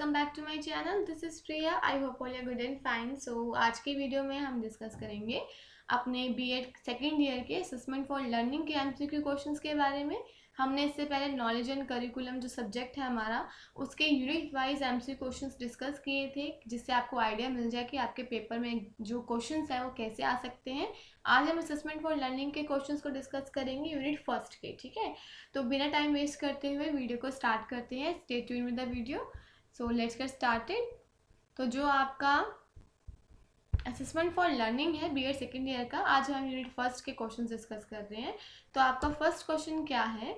Welcome back to my channel. This is Priya. I hope all are good and fine. So आज की video में हम discuss करेंगे अपने बीएड सेकेंड ईयर के असेसमेंट फॉर लर्निंग के एमसीक्यू क्वेश्चंस के बारे में। हमने इससे पहले नॉलेज एंड करिकुलम जो सब्जेक्ट है हमारा, उसके unit wise MCQ questions discuss किए थे, जिससे आपको आइडिया मिल जाए कि आपके पेपर में जो क्वेश्चंस हैं वो कैसे आ सकते हैं। आज हम असेसमेंट फॉर लर्निंग के क्वेश्चंस को डिस्कस करेंगे यूनिट फर्स्ट के। ठीक है, तो बिना टाइम वेस्ट करते हुए वीडियो को स्टार्ट करते हैं। Stay tuned with the video. So let's get started. तो जो आपका असेसमेंट फॉर लर्निंग है बीएड सेकेंड ईयर का, आज हम यूनिट फर्स्ट के क्वेश्चन डिस्कस कर रहे हैं। तो आपका फर्स्ट क्वेश्चन क्या है?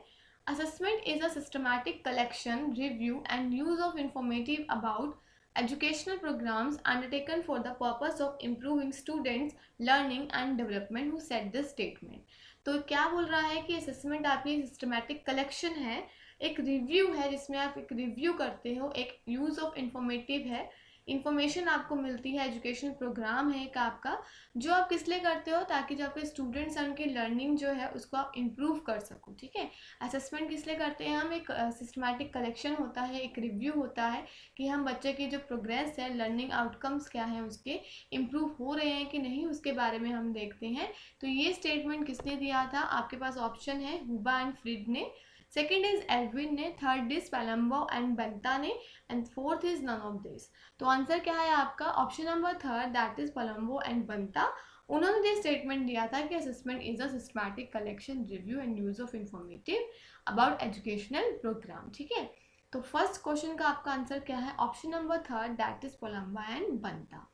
Assessment is a systematic collection, review and use of informative about educational programs undertaken for the purpose of improving students learning and development. Who said this statement? तो क्या बोल रहा है कि असेसमेंट आपकी सिस्टमैटिक कलेक्शन है, एक रिव्यू है जिसमें आप एक रिव्यू करते हो, एक यूज ऑफ इंफॉर्मेटिव है, इन्फॉर्मेशन आपको मिलती है, एजुकेशनल प्रोग्राम है एक आपका, जो आप किस लिए करते हो? ताकि जो आपके स्टूडेंट्स हैं उनकी लर्निंग जो है उसको आप इम्प्रूव कर सको। ठीक है, असेसमेंट किस लिए करते हैं हम? एक सिस्टमैटिक कलेक्शन होता है, एक रिव्यू होता है कि हम बच्चे की जो प्रोग्रेस है, लर्निंग आउटकम्स क्या हैं, उसके इम्प्रूव हो रहे हैं कि नहीं, उसके बारे में हम देखते हैं। तो ये स्टेटमेंट किसने दिया था? आपके पास ऑप्शन है हुबा एंड फ्रीड ने, सेकेंड इज एल्विन ने, third is Palomba and Banta ने, and fourth is none of this. तो आंसर क्या है आपका? Option number third, that is Palomba and Banta. उन्होंने ये स्टेटमेंट दिया था कि assessment is a systematic collection, review and use of informative about educational program. ठीक है, तो फर्स्ट क्वेश्चन का आपका आंसर क्या है? Option number third, that is पलम्बा एंड बंता।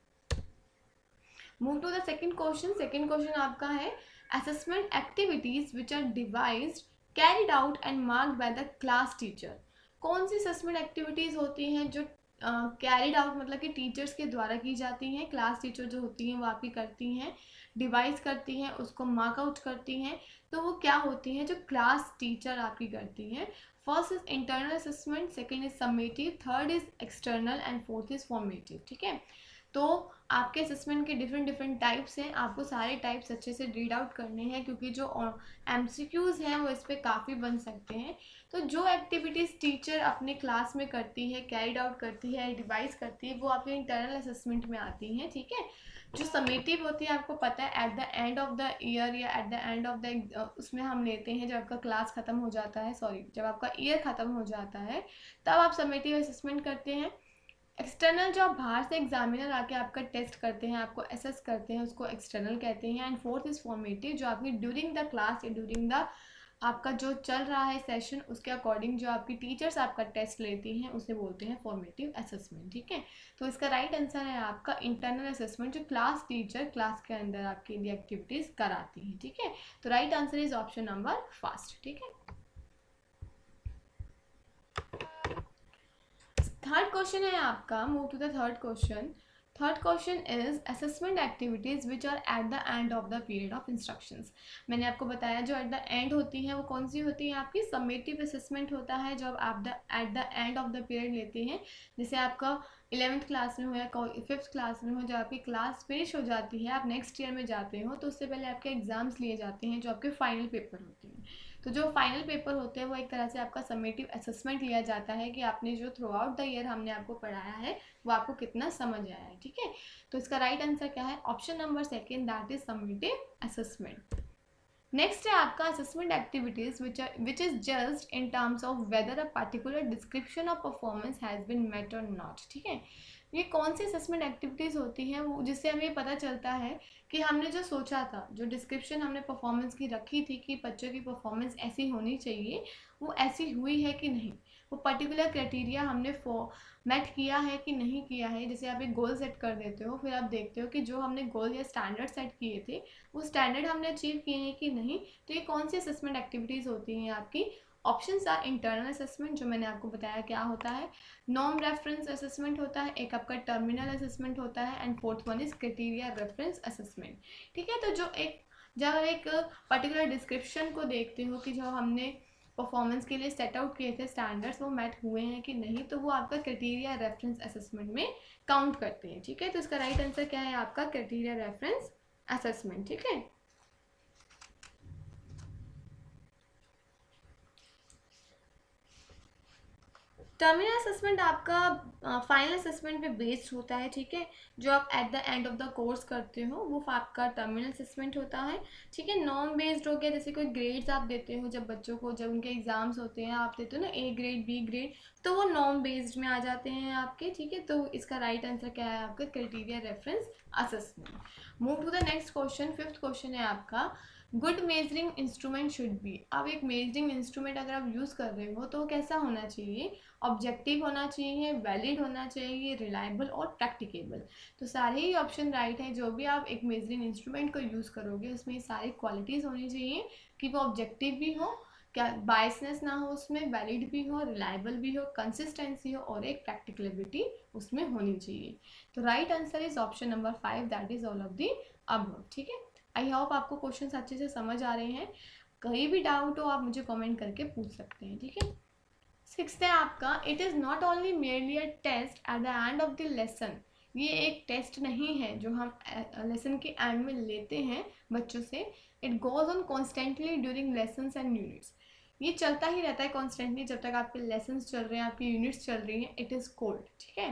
Move to the second question. Second question आपका है assessment activities which are devised, carried out and marked by the class teacher. कौन सी असेसमेंट एक्टिविटीज होती हैं जो कैरिड आउट मतलब कि टीचर्स के द्वारा की जाती हैं, क्लास टीचर जो होती हैं वो आपकी करती हैं, डिवाइस करती हैं, उसको मार्क आउट करती हैं। तो वो क्या होती हैं जो क्लास टीचर आपकी करती हैं? First is internal assessment, second is summative, third is external and fourth is formative. ठीक है, तो आपके असेसमेंट के डिफरेंट टाइप्स हैं, आपको सारे टाइप्स अच्छे से रीड आउट करने हैं, क्योंकि जो एमसीक्यूज़ हैं वो इस पर काफ़ी बन सकते हैं। तो जो एक्टिविटीज़ टीचर अपने क्लास में करती है, कैरिड आउट करती है, डिवाइस करती है, वो आपके इंटरनल असेसमेंट में आती हैं। ठीक है, जो समेटिव होती है आपको पता है at the end of the year या at the end of the उसमें हम लेते हैं जब आपका क्लास ख़त्म हो जाता है, सॉरी जब आपका ईयर ख़त्म हो जाता है तब आप समेटिव असेसमेंट करते हैं। एक्सटर्नल जो आप बाहर से एग्जामिनर आके आपका टेस्ट करते हैं, आपको असेस करते हैं, उसको एक्सटर्नल कहते हैं। एंड फोर्थ इज फॉर्मेटिव, जो आपकी ड्यूरिंग द क्लास या ड्यूरिंग द आपका जो चल रहा है सेशन, उसके अकॉर्डिंग जो आपकी टीचर्स आपका टेस्ट लेती हैं उसे बोलते हैं फॉर्मेटिव असेसमेंट। ठीक है, तो इसका राइट आंसर है आपका इंटरनल असेसमेंट, जो क्लास टीचर क्लास के अंदर आपके लिए एक्टिविटीज कराती हैं। ठीक है, तो right answer is option number first. ठीक है, थर्ड क्वेश्चन है आपका। Move to the third question. Third question is assessment activities which are at the end of the period of instructions. मैंने आपको बताया जो एट द एंड होती हैं वो कौन सी होती है आपकी? समेटिव असेसमेंट होता है जब आप eight the end of the period लेते हैं, जैसे आपका 11th क्लास में हो या 5th क्लास में हो, जब आपकी क्लास फिनिश हो जाती है, आप नेक्स्ट ईयर में जाते हो, तो उससे पहले आपके एग्जाम्स लिए जाते हैं जो आपके फाइनल पेपर होते हैं। तो जो फाइनल पेपर होते हैं वो एक तरह से आपका समेटिव असेसमेंट लिया जाता है कि आपने जो थ्रू आउट द ईयर हमने आपको पढ़ाया है वो आपको कितना समझ आया है। ठीक है, तो इसका राइट आंसर क्या है? Option number second, that is summative assessment. Next है आपका assessment activities which is just in terms of whether a particular description of performance has been met और नॉट। ठीक है, ये कौन सी असेसमेंट एक्टिविटीज़ होती हैं वो जिससे हमें पता चलता है कि हमने जो सोचा था, जो डिस्क्रिप्शन हमने परफॉर्मेंस की रखी थी कि बच्चों की परफॉर्मेंस ऐसी होनी चाहिए, वो ऐसी हुई है कि नहीं, वो पर्टिकुलर क्राइटेरिया हमने मेट किया है कि नहीं किया है। जैसे आप एक गोल सेट कर देते हो, फिर आप देखते हो कि जो हमने गोल या स्टैंडर्ड सेट किए थे वो स्टैंडर्ड हमने अचीव किए हैं कि नहीं। तो ये कौन सी असेसमेंट एक्टिविटीज़ होती हैं आपकी? ऑप्शंस आर इंटरनल असेसमेंट, जो मैंने आपको बताया क्या होता है, नॉर्म रेफरेंस असेसमेंट होता है, एक आपका टर्मिनल असेसमेंट होता है, and fourth one is criteria reference assessment. ठीक है, तो जब एक पर्टिकुलर डिस्क्रिप्शन को देखते हो कि जो हमने परफॉर्मेंस के लिए सेट आउट किए थे स्टैंडर्ड्स वो मेट हुए हैं कि नहीं, तो वो आपका क्राइटेरिया रेफरेंस असेसमेंट में काउंट करते हैं। ठीक है, तो इसका राइट आंसर क्या है आपका? Criteria reference assessment. ठीक है, टर्मिनल असेसमेंट आपका फाइनल असेसमेंट पे बेस्ड होता है, ठीक है। जो आप eight the end of the course करते हो वो आपका टर्मिनल असेसमेंट होता है, ठीक है। नॉर्म बेस्ड हो गया, जैसे कोई ग्रेड्स आप देते हो जब बच्चों को, जब उनके एग्जाम्स होते हैं आप देते हो ना ए ग्रेड बी ग्रेड, तो वो नॉर्म बेस्ड में आ जाते हैं आपके, ठीक है। तो इसका राइट आंसर क्या है आपका, criteria reference assessment. Move to the next question. Fifth question है आपका, good measuring instrument should be. अब एक मेजरिंग इंस्ट्रूमेंट अगर आप यूज़ कर रहे हो तो कैसा होना चाहिए, ऑब्जेक्टिव होना चाहिए, वैलिड होना चाहिए, रिलायबल और प्रैक्टिकेबल। तो सारे ही ऑप्शन राइट हैं। जो भी आप एक मेजरिंग इंस्ट्रूमेंट को यूज़ करोगे उसमें सारी क्वालिटीज़ होनी चाहिए कि वो ऑब्जेक्टिव भी हो, क्या बायसनेस ना हो उसमें, वैलिड भी हो, रिलायबल भी हो, कंसिस्टेंसी हो और एक प्रैक्टिकलिटी उसमें होनी चाहिए। तो right answer is option number 5, that is all of the above, ठीक है। आई होप आपको क्वेश्चंस अच्छे से समझ आ रहे हैं। कहीं भी डाउट हो आप मुझे कमेंट करके पूछ सकते हैं, ठीक है। सिक्स्थ है आपका, it is not only merely a test at the end of the lesson. ये एक टेस्ट नहीं है जो हम लेसन के एंड में लेते हैं बच्चों से। It goes on constantly during lessons and units. ये चलता ही रहता है कॉन्स्टेंटली जब तक आपके लेसन्स चल रहे हैं, आपकी यूनिट्स चल रही हैं। इट इज़ कोल्ड, ठीक है।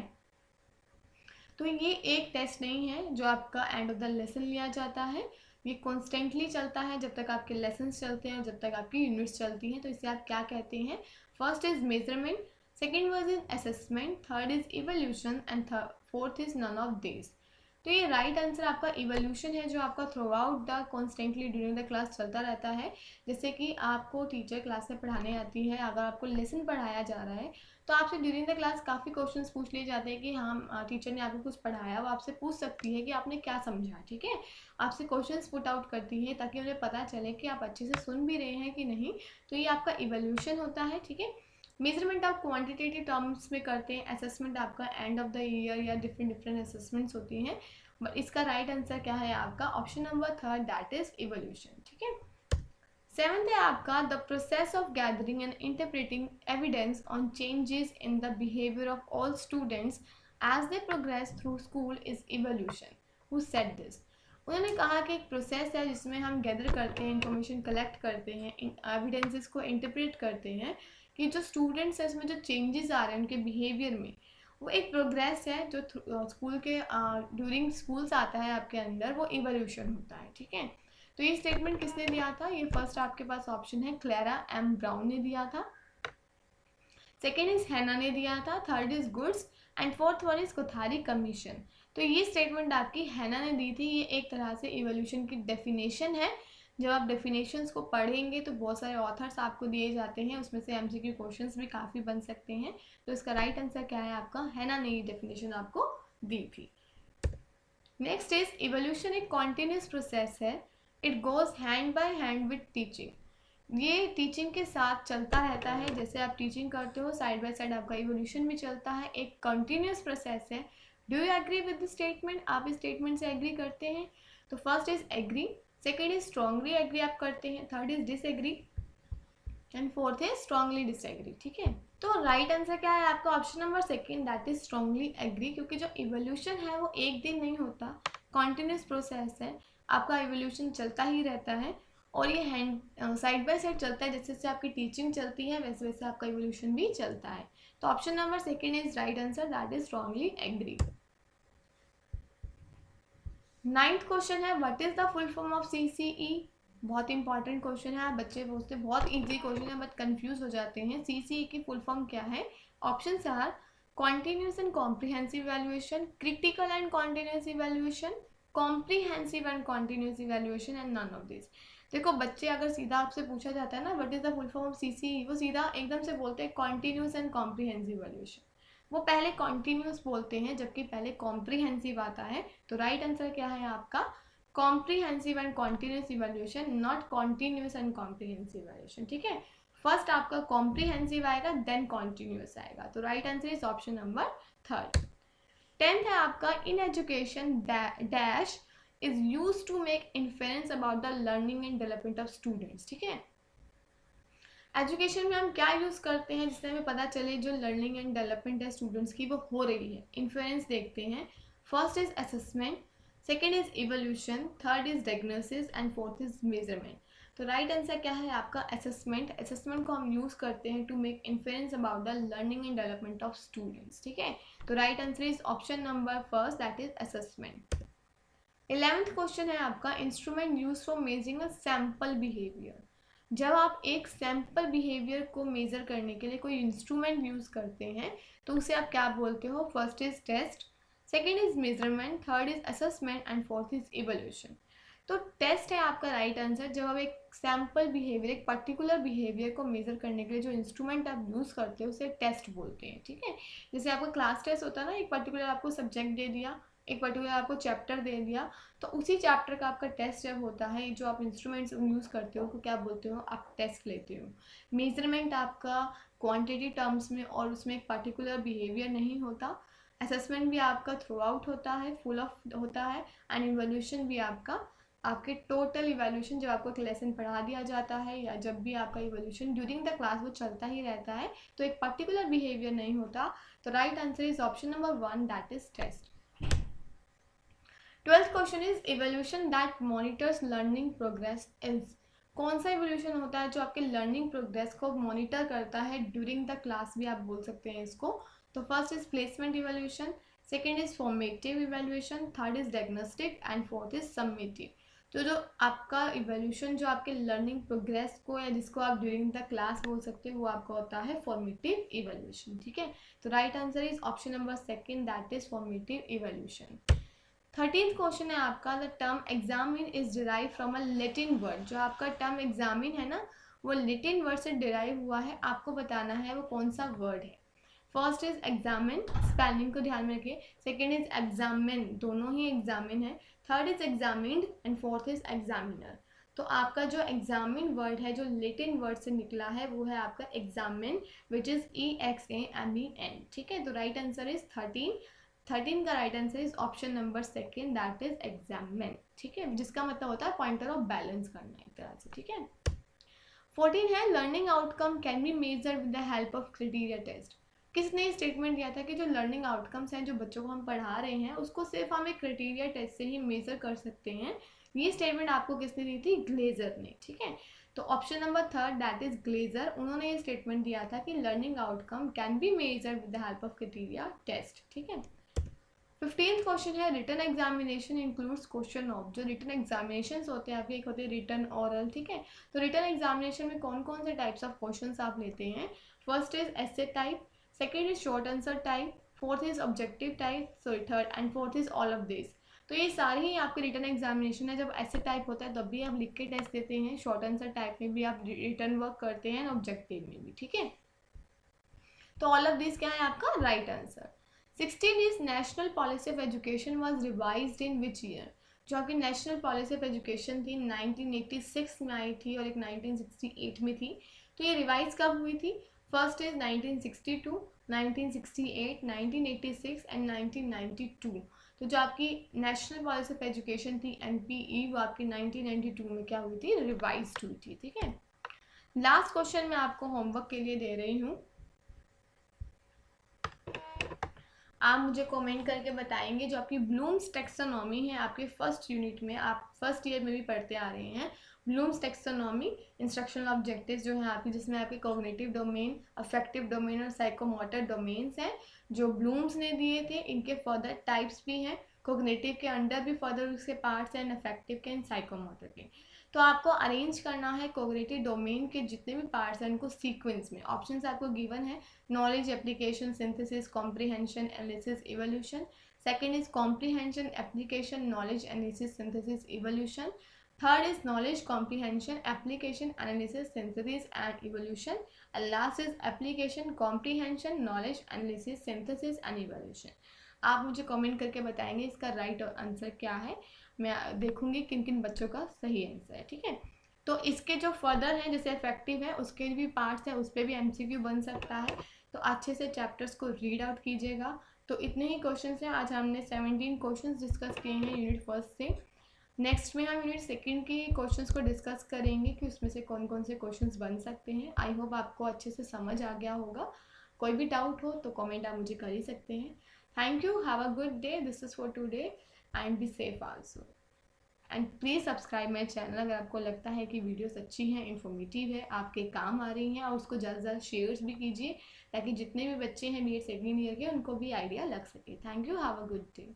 तो ये एक टेस्ट नहीं है जो आपका एंड ऑफ द लेसन लिया जाता है। ये कॉन्स्टेंटली चलता है जब तक आपके लेसन्स चलते हैं, जब तक आपकी यूनिट्स चलती हैं। तो इसे आप क्या कहते हैं, first is measurement, second word is assessment, third is evaluation and fourth is none of this. तो ये राइट आंसर आपका इवोल्यूशन है, जो आपका throughout the constantly during the class चलता रहता है। जैसे कि आपको टीचर क्लास में पढ़ाने आती है, अगर आपको लेसन पढ़ाया जा रहा है तो आपसे ड्यूरिंग द क्लास काफ़ी क्वेश्चंस पूछ लिए जाते हैं कि हाँ टीचर ने आपको कुछ पढ़ाया, वो आपसे पूछ सकती है कि आपने क्या समझा, ठीक है। आपसे क्वेश्चंस पुट आउट करती है ताकि उन्हें पता चले कि आप अच्छे से सुन भी रहे हैं कि नहीं। तो ये आपका इवोल्यूशन होता है, ठीक है। मेजरमेंट आप क्वांटिटेटिव टर्म्स में करते हैं, असेसमेंट आपका एंड ऑफ द ईयर या डिफरेंट असेसमेंट्स होती हैं। बट इसका राइट आंसर क्या है आपका, option number 3, that is evaluation, ठीक है। सेवंथ है आपका, the process of gathering and interpreting evidence on changes in the behaviour of all students as they progress through school is evaluation. Who said this. उन्होंने कहा कि एक process है जिसमें हम गैदर करते हैं, इंफॉर्मेशन कलेक्ट करते हैं, एविडेंसेस को इंटरप्रेट करते हैं कि जो स्टूडेंट्स हैं इसमें जो चेंजेस आ रहे हैं उनके बिहेवियर में, वो एक प्रोग्रेस है जो स्कूल के ड्यूरिंग स्कूल्स आता है आपके अंदर, वो इवोल्यूशन होता है, ठीक है। तो ये स्टेटमेंट किसने दिया था, ये फर्स्ट आपके पास ऑप्शन है क्लेरा एम ब्राउन ने दिया था, सेकेंड इज हैना ने दिया था, third is Goods and fourth one is Kothari commission. तो ये स्टेटमेंट आपकी हैना ने दी थी। ये एक तरह से इवोल्यूशन की डेफिनेशन है। जब आप डेफिनेशंस को पढ़ेंगे तो बहुत सारे ऑथर्स आपको दिए जाते हैं, उसमें से एमसीक्यू क्वेश्चंस भी काफ़ी बन सकते हैं। तो इसका राइट आंसर क्या है आपका, हैना ने ये डेफिनेशन आपको दी थी। नेक्स्ट इज इवोल्यूशन एक कॉन्टिन्यूस प्रोसेस है। It goes hand by hand with teaching. ये टीचिंग के साथ चलता रहता है, जैसे आप टीचिंग करते हो साइड बाय साइड आपका इवोल्यूशन भी चलता है। एक कंटिन्यूस प्रोसेस है। Do you agree with the statement, आप इस स्टेटमेंट से एग्री करते हैं। तो first is agree, second is strongly agree आप करते हैं, third is disagree and fourth is strongly disagree, ठीक है। तो राइट आंसर क्या है आपका, option number second, that is strongly agree. क्योंकि जो इवोल्यूशन है वो एक दिन नहीं होता, कॉन्टिन्यूस प्रोसेस है, आपका इवोल्यूशन चलता ही रहता है। और ये हैंड साइड बाय साइड चलता है, जैसे जैसे आपकी टीचिंग चलती है वैसे वैसे आपका इवोल्यूशन भी चलता है। तो option number second is right answer, that is strongly agree. Ninth question है, what is the full form of CCE. बहुत इंपॉर्टेंट क्वेश्चन है, बच्चे पूछते हैं, बहुत इजी क्वेश्चन है बट कंफ्यूज हो जाते हैं। सीसीई की फुल फॉर्म क्या है, options are continuous and comprehensive evaluation, critical and continuous evaluation, comprehensive and continuous evaluation and none of this. देखो बच्चे अगर सीधा आपसे पूछा जाता है ना what is the full form of CCE, वो सीधा एकदम से बोलते हैं कॉन्टिन्यूस एंड कॉम्प्रिहेंसिव इवैल्यूएशन। वो पहले कॉन्टिन्यूस बोलते हैं जबकि पहले कॉम्प्रिहेंसिव आता है। तो राइट आंसर क्या है आपका, comprehensive and continuous evaluation, not continuous and comprehensive evaluation, ठीक है। फर्स्ट आपका कॉम्प्रिहेंसिव आएगा देन कॉन्टिन्यूस आएगा। तो right answer is option number 3। 10th है आपका, in education dash is use to make inference about the learning and development of students, ठीक है। एजुकेशन में हम क्या यूज़ करते हैं जिससे हमें पता चले जो लर्निंग एंड डेवलपमेंट है स्टूडेंट्स की वो हो रही है, इन्फ्लुएंस देखते हैं। First is assessment, second is evolution, third is diagnosis and fourth is measurement. तो राइट आंसर क्या है आपका असेसमेंट। असेसमेंट को हम यूज करते हैं to make influence about the learning and development of students, ठीक है। तो right answer is option number first, that is assessment. 11th question है आपका, instrument use for measuring a sample behaviour. जब आप एक सैम्पल बिहेवियर को मेजर करने के लिए कोई इंस्ट्रूमेंट यूज करते हैं तो उसे आप क्या बोलते हो। First is test, second is measurement, third is assessment and fourth is evaluation. तो टेस्ट है आपका राइट आंसर। जब आप एक सैम्पल बिहेवियर, एक पर्टिकुलर बिहेवियर को मेजर करने के लिए जो इंस्ट्रूमेंट आप यूज करते हो उसे टेस्ट बोलते हैं, ठीक है। जैसे आपका क्लास टेस्ट होता है ना, एक पर्टिकुलर आपको सब्जेक्ट दे दिया, एक पर्टिकुलर आपको चैप्टर दे दिया, तो उसी चैप्टर का आपका टेस्ट जब होता है, जो आप इंस्ट्रूमेंट्स यूज़ करते हो तो क्या बोलते हो, आप टेस्ट लेते हो। मेजरमेंट आपका क्वांटिटी टर्म्स में और उसमें एक पर्टिकुलर बिहेवियर नहीं होता। असेसमेंट भी आपका थ्रू आउट होता है, फुल ऑफ होता है। एंड इवोल्यूशन भी आपका, आपके टोटल इवोल्यूशन जब आपको एक लेसन पढ़ा दिया जाता है या जब भी आपका इवोल्यूशन ड्यूरिंग द क्लास वो चलता ही रहता है, तो एक पर्टिकुलर बिहेवियर नहीं होता। तो right answer is option number 1, that is test. 12th question is evaluation that monitors learning progress is. कौन सा इवोल्यूशन होता है जो आपके लर्निंग प्रोग्रेस को मॉनिटर करता है ड्यूरिंग द क्लास, भी आप बोल सकते हैं इसको। तो first is placement evolution, second is formative evolution, third is diagnostic and fourth is summative. तो जो आपका इवोल्यूशन जो आपके लर्निंग प्रोग्रेस को या जिसको आप ड्यूरिंग द क्लास बोल सकते हो वो आपका होता है फॉर्मेटिव इवोल्यूशन, ठीक है। तो right answer is option number second, that is formative evolution. 13th question है आपका, the term examine is derive from a Latin word. जो आपका टर्म एग्जामिन है ना, वो लैटिन वर्ड से डिराइव हुआ है, आपको बताना है वो कौन सा वर्ड है। फर्स्ट इज एग्जामिन, स्पेलिंग को ध्यान में रखिए। सेकेंड इज एग्जामिन, दोनों ही एग्जामिन है। Third is examined and fourth is examiner. तो आपका जो एग्जामिन वर्ड है जो लैटिन वर्ड से निकला है वो है आपका एग्जामिन, विच इज EXAMEN, ठीक है। तो राइट आंसर इज 13 का right answer is option number second, that is examine, ठीक है, जिसका मतलब होता है पॉइंटर ऑफ बैलेंस करना एक तरह से, ठीक है। 14 है, learning outcome can be measured with the help of criteria test. किसने स्टेटमेंट दिया था कि जो लर्निंग आउटकम्स हैं जो बच्चों को हम पढ़ा रहे हैं उसको सिर्फ हम एक क्राइटेरिया टेस्ट से ही मेजर कर सकते हैं। ये स्टेटमेंट आपको किसने दी थी, ग्लेजर ने, ठीक है। तो option number third, that is Glaser, उन्होंने ये स्टेटमेंट दिया था कि learning outcome can be measured with the help of criteria test, ठीक है। 15th क्वेश्चन है, written examination includes question of. जो रिटन एग्जामिनेशन होते हैं आपके, एक होते हैं रिटन ऑरल, ठीक है। तो रिटन एग्जामिनेशन में कौन कौन से टाइप्स ऑफ क्वेश्चंस आप लेते हैं। First is essay type, second is short answer type, fourth is objective type, sorry third and fourth is all of this. तो ये सारे ही आपके रिटन एग्जामिनेशन है। जब ऐसे टाइप होता है तब भी आप लिख के टेस्ट देते हैं, शॉर्ट आंसर टाइप में भी आप रिटन वर्क करते हैं, ऑब्जेक्टिव में भी, ठीक है। तो ऑल ऑफ दिस क्या है आपका right answer. 16 is national policy of education was revised in which year. जो आपकी नेशनल पॉलिसी ऑफ एजुकेशन थी 1986 में आई थी और एक 1968 में थी। तो ये रिवाइज कब हुई थी। First is 1962, 1968, 1986 and 1992। तो जो आपकी नेशनल पॉलिसी ऑफ एजुकेशन थी NPE वो आपकी 1992 में क्या हुई थी, रिवाइज हुई थी, ठीक है। लास्ट क्वेश्चन मैं आपको होमवर्क के लिए दे रही हूँ। आप मुझे कमेंट करके बताएंगे जो आपकी ब्लूम्स टेक्सोनॉमी है आपके फर्स्ट यूनिट में, आप फर्स्ट ईयर में भी पढ़ते आ रहे हैं। ब्लूम्स टेक्सोनॉमी इंस्ट्रक्शनल ऑब्जेक्टिव्स जो है आपकी, जिसमें आपके कॉग्निटिव डोमेन, अफेक्टिव डोमेन और साइकोमोटर डोमेन्स हैं जो ब्लूम्स ने दिए थे। इनके फर्दर टाइप्स भी हैं, कॉग्निटिव के अंडर भी फर्दर उसके पार्ट्स हैं, अफेक्टिव के एंड साइकोमोटर के। तो आपको अरेंज करना है कॉग्निटिव डोमेन के जितने भी पार्ट्स हैं उनको सीक्वेंस में। ऑप्शंस आपको गिवन है, knowledge application synthesis comprehension analysis evolution. Second is comprehension application knowledge analysis synthesis evolution. Third is knowledge comprehension application analysis synthesis and evolution. And last is application comprehension knowledge analysis synthesis and evolution. आप मुझे comment करके बताएंगे इसका right answer क्या है। मैं देखूंगी किन किन बच्चों का सही आंसर है, ठीक है। तो इसके जो फर्दर हैं जैसे इफेक्टिव है उसके भी पार्ट्स हैं, उस पर भी MCQ बन सकता है। तो अच्छे से चैप्टर्स को रीड आउट कीजिएगा। तो इतने ही क्वेश्चंस हैं। आज हमने 17 क्वेश्चंस डिस्कस किए हैं यूनिट फर्स्ट से। नेक्स्ट में हम यूनिट सेकंड के क्वेश्चंस को डिस्कस करेंगे कि उसमें से कौन कौन से क्वेश्चंस बन सकते हैं। आई होप आपको अच्छे से समझ आ गया होगा। कोई भी डाउट हो तो कमेंट आप मुझे कर ही सकते हैं। Thank you, have a good day, this is for today and be safe also. And please subscribe my channel अगर आपको लगता है कि वीडियोस अच्छी हैं, इन्फॉर्मेटिव है, आपके काम आ रही हैं, और उसको ज़्यादा से ज़्यादा शेयर्स भी कीजिए ताकि जितने भी बच्चे हैं BEd सेकेंड ईयर के उनको भी आइडिया लग सके। Thank you, have a good day.